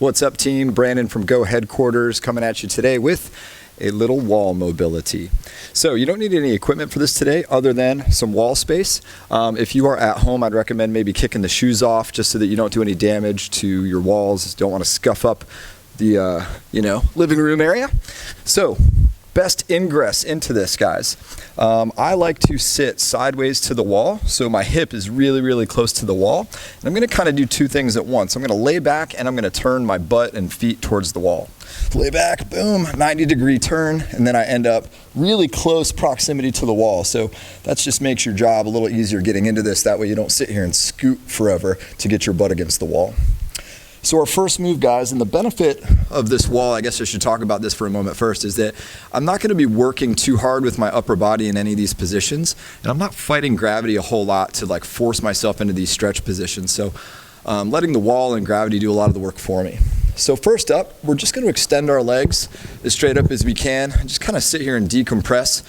What's up, team? Brandon from Go Headquarters coming at you today with a little wall mobility. So you don't need any equipment for this today other than some wall space. If you are at home, I'd recommend maybe kicking the shoes off just so that you don't do any damage to your walls. Don't want to scuff up the living room area. So best ingress into this, guys. I like to sit sideways to the wall, so my hip is really close to the wall. And I'm going to kind of do two things at once. I'm going to lay back and I'm going to turn my butt and feet towards the wall. Lay back, boom, 90-degree turn, and then I end up really close proximity to the wall. So that just makes your job a little easier getting into this. That way you don't sit here and scoot forever to get your butt against the wall. So our first move, guys, and the benefit of this wall, I guess I should talk about this for a moment first, is that I'm not going to be working too hard with my upper body in any of these positions, and I'm not fighting gravity a whole lot to like force myself into these stretch positions. So letting the wall and gravity do a lot of the work for me. So first up, we're just going to extend our legs as straight up as we can, just kind of sit here and decompress.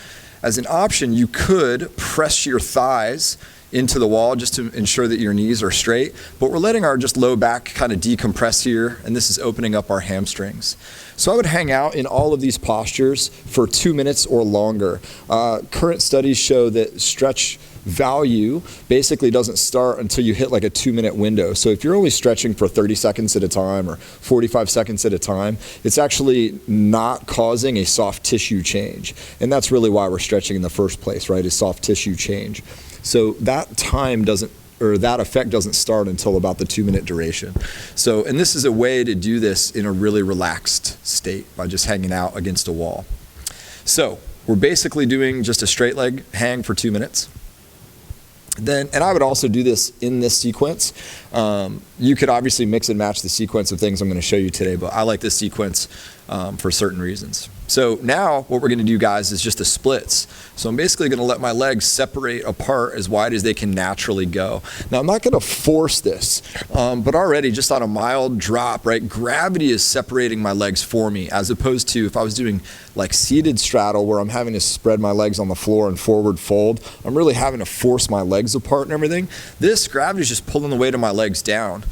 As an option, you could press your thighs into the wall just to ensure that your knees are straight, but we're letting our just low back kind of decompress here, and this is opening up our hamstrings. So I would hang out in all of these postures for 2 minutes or longer. Current studies show that stretch value basically doesn't start until you hit like a 2-minute window. So if you're only stretching for 30 seconds at a time or 45 seconds at a time, it's actually not causing a soft tissue change. And that's really why we're stretching in the first place, right? Is soft tissue change. So that time that effect doesn't start until about the 2-minute duration. So, and this is a way to do this in a really relaxed state by just hanging out against a wall. So we're basically doing just a straight leg hang for 2 minutes. Then, and I would also do this in this sequence. You could obviously mix and match the sequence of things I'm going to show you today, but I like this sequence for certain reasons. So now what we're going to do, guys, is just the splits. So I'm basically going to let my legs separate apart as wide as they can naturally go. Now I'm not going to force this, but already just on a mild drop, right, gravity is separating my legs for me, as opposed to if I was doing like seated straddle where I'm having to spread my legs on the floor and forward fold. I'm really having to force my legs apart and everything. This gravity is just pulling the weight of my legs down.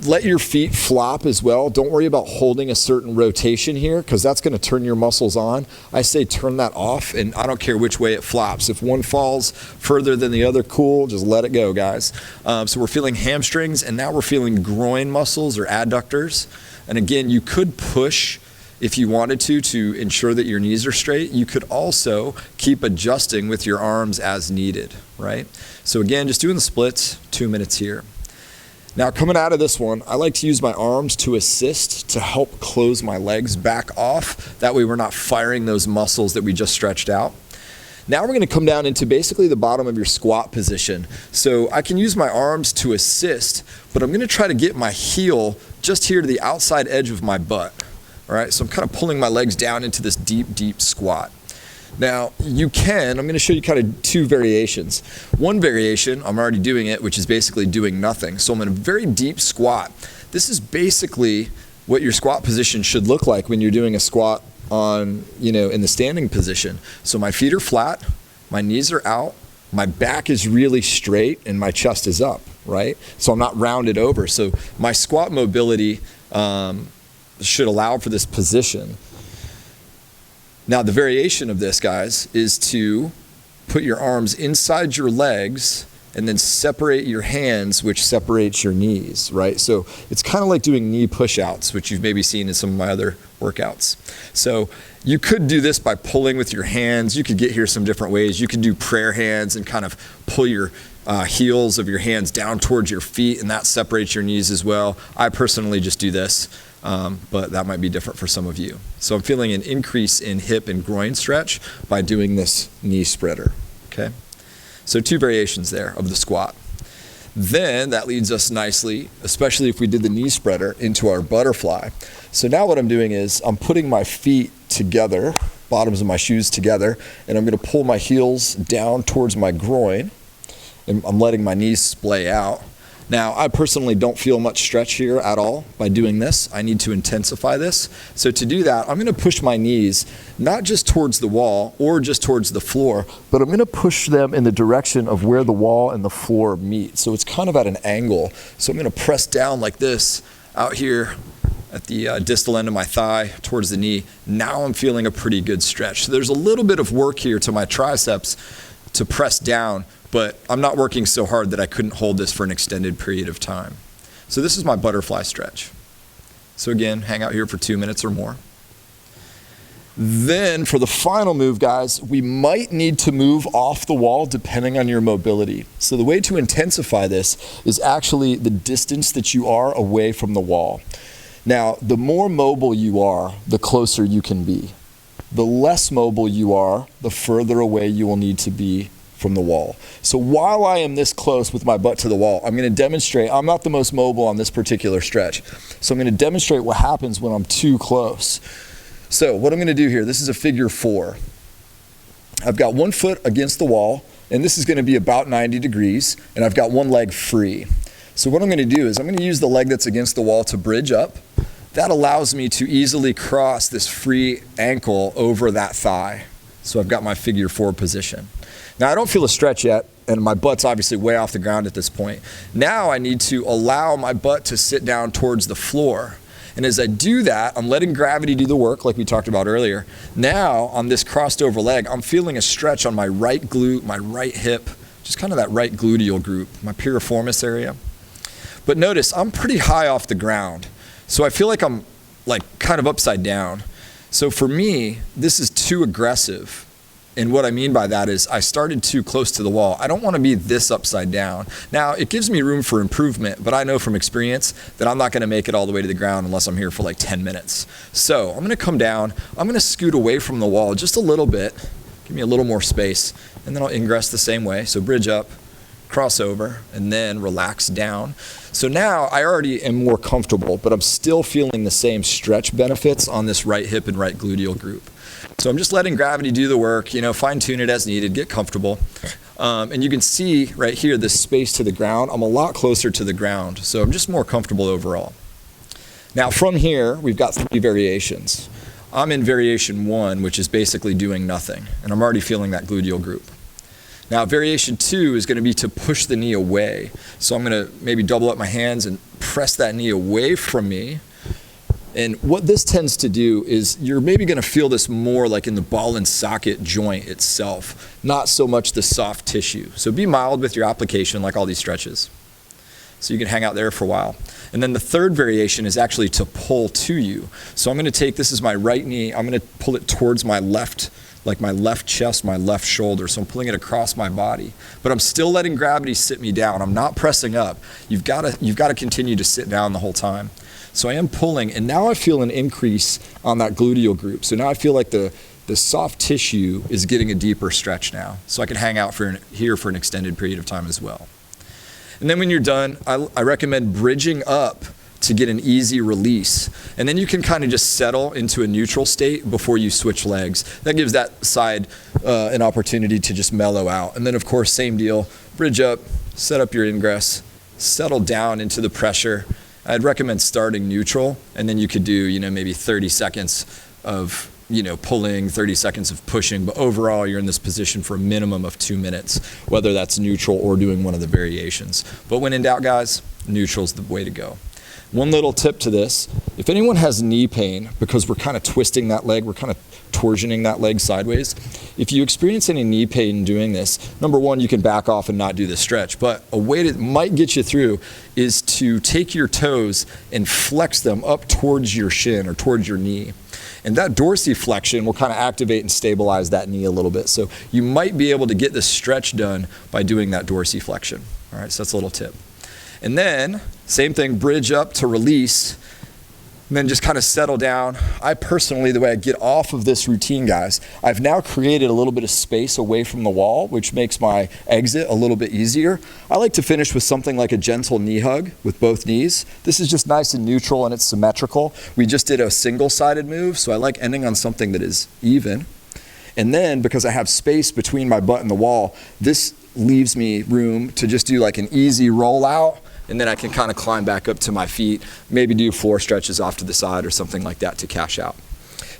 Let your feet flop as well. Don't worry about holding a certain rotation here because that's going to turn your muscles on. I say turn that off, and I don't care which way it flops. If one falls further than the other, cool, just let it go, guys. So we're feeling hamstrings, and now we're feeling groin muscles or adductors. And again, you could push if you wanted to ensure that your knees are straight. You could also keep adjusting with your arms as needed, right? So again, just doing the splits, 2 minutes here. Now coming out of this one, I like to use my arms to assist to help close my legs back off. That way we're not firing those muscles that we just stretched out. Now we're going to come down into basically the bottom of your squat position. So I can use my arms to assist, but I'm going to try to get my heel just here to the outside edge of my butt. All right, so I'm kind of pulling my legs down into this deep squat. Now you can, I'm going to show you kind of two variations. One variation, I'm already doing it, which is basically doing nothing. So I'm in a very deep squat. This is basically what your squat position should look like when you're doing a squat on, in the standing position. So my feet are flat, my knees are out, my back is really straight, and my chest is up, right? So I'm not rounded over. So my squat mobility should allow for this position. Now the variation of this, guys, is to put your arms inside your legs and then separate your hands, which separates your knees, right? So it's kind of like doing knee push-outs, which you've maybe seen in some of my other workouts. So you could do this by pulling with your hands. You could get here some different ways. You could do prayer hands and kind of pull your heels of your hands down towards your feet, and that separates your knees as well. I personally just do this. But that might be different for some of you. So I'm feeling an increase in hip and groin stretch by doing this knee spreader, okay? So two variations there of the squat. Then that leads us nicely, especially if we did the knee spreader, into our butterfly. So now what I'm doing is I'm putting my feet together, bottoms of my shoes together, and I'm going to pull my heels down towards my groin, and I'm letting my knees splay out. Now, I personally don't feel much stretch here at all by doing this. I need to intensify this. So to do that, I'm going to push my knees not just towards the wall or just towards the floor, but I'm going to push them in the direction of where the wall and the floor meet. So it's kind of at an angle. So I'm going to press down like this out here at the distal end of my thigh towards the knee. Now I'm feeling a pretty good stretch. So there's a little bit of work here to my triceps to press down, but I'm not working so hard that I couldn't hold this for an extended period of time. So this is my butterfly stretch. So again, hang out here for 2 minutes or more. Then for the final move, guys, we might need to move off the wall depending on your mobility. So the way to intensify this is actually the distance that you are away from the wall. Now, the more mobile you are, the closer you can be. The less mobile you are, the further away you will need to be from the wall. So while I am this close with my butt to the wall, I'm going to demonstrate, I'm not the most mobile on this particular stretch. So I'm going to demonstrate what happens when I'm too close. So what I'm going to do here, this is a figure 4. I've got one foot against the wall, and this is going to be about 90 degrees, and I've got one leg free. So what I'm going to do is I'm going to use the leg that's against the wall to bridge up. That allows me to easily cross this free ankle over that thigh. So I've got my figure 4 position. Now I don't feel a stretch yet, and my butt's obviously way off the ground at this point. Now I need to allow my butt to sit down towards the floor. And as I do that, I'm letting gravity do the work like we talked about earlier. Now on this crossed over leg, I'm feeling a stretch on my right glute, my right hip, just kind of that right gluteal group, my piriformis area. But notice I'm pretty high off the ground. So I feel like I'm like kind of upside down. So for me, this is too aggressive. And what I mean by that is I started too close to the wall. I don't want to be this upside down. Now, it gives me room for improvement, but I know from experience that I'm not going to make it all the way to the ground unless I'm here for like 10 minutes. So I'm going to come down. I'm going to scoot away from the wall just a little bit. Give me a little more space. And then I'll ingress the same way. So bridge up, cross over, and then relax down. So now I already am more comfortable, but I'm still feeling the same stretch benefits on this right hip and right gluteal group. So I'm just letting gravity do the work, fine tune it as needed, get comfortable. And you can see right here, this space to the ground, I'm a lot closer to the ground. So I'm just more comfortable overall. Now from here, we've got 3 variations. I'm in variation 1, which is basically doing nothing. And I'm already feeling that gluteal group. Now variation 2 is going to be to push the knee away. So I'm going to maybe double up my hands and press that knee away from me. And what this tends to do is you're maybe going to feel this more like in the ball and socket joint itself, not so much the soft tissue. So be mild with your application like all these stretches. So you can hang out there for a while. And then the third variation is actually to pull to you. So I'm going to take, this is my right knee, I'm going to pull it towards my left, like my left chest, my left shoulder. So I'm pulling it across my body. But I'm still letting gravity sit me down. I'm not pressing up. You've got to continue to sit down the whole time. So I am pulling, and now I feel an increase on that gluteal group. So now I feel like the soft tissue is getting a deeper stretch now. So I can hang out here for an extended period of time as well. And then when you're done, I recommend bridging up to get an easy release. And then you can kind of just settle into a neutral state before you switch legs. That gives that side an opportunity to just mellow out. And then of course, same deal, bridge up, set up your ingress, settle down into the pressure. I'd recommend starting neutral, and then you could do, maybe 30 seconds of, pulling, 30 seconds of pushing, but overall you're in this position for a minimum of 2 minutes, whether that's neutral or doing one of the variations. But when in doubt, guys, neutral's the way to go. One little tip to this, if anyone has knee pain, because we're kind of twisting that leg, we're kind of torsioning that leg sideways, if you experience any knee pain doing this, number one, you can back off and not do the stretch. But a way that might get you through is to take your toes and flex them up towards your shin or towards your knee. And that dorsiflexion will kind of activate and stabilize that knee a little bit. So you might be able to get the stretch done by doing that dorsiflexion. All right, so that's a little tip. And then, same thing, bridge up to release, and then just kind of settle down. I personally, the way I get off of this routine, guys, I've now created a little bit of space away from the wall, which makes my exit a little bit easier. I like to finish with something like a gentle knee hug with both knees. This is just nice and neutral and it's symmetrical. We just did a single-sided move, so I like ending on something that is even. And then, because I have space between my butt and the wall, this leaves me room to just do like an easy rollout, and then I can kind of climb back up to my feet, maybe do 4 stretches off to the side or something like that to cash out.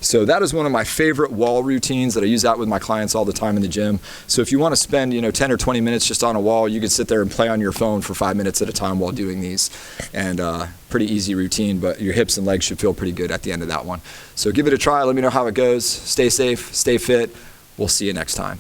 So that is one of my favorite wall routines that I use out with my clients all the time in the gym. So if you want to spend 10 or 20 minutes just on a wall, you could sit there and play on your phone for 5 minutes at a time while doing these. And pretty easy routine, but your hips and legs should feel pretty good at the end of that one. So give it a try. Let me know how it goes. Stay safe, stay fit. We'll see you next time.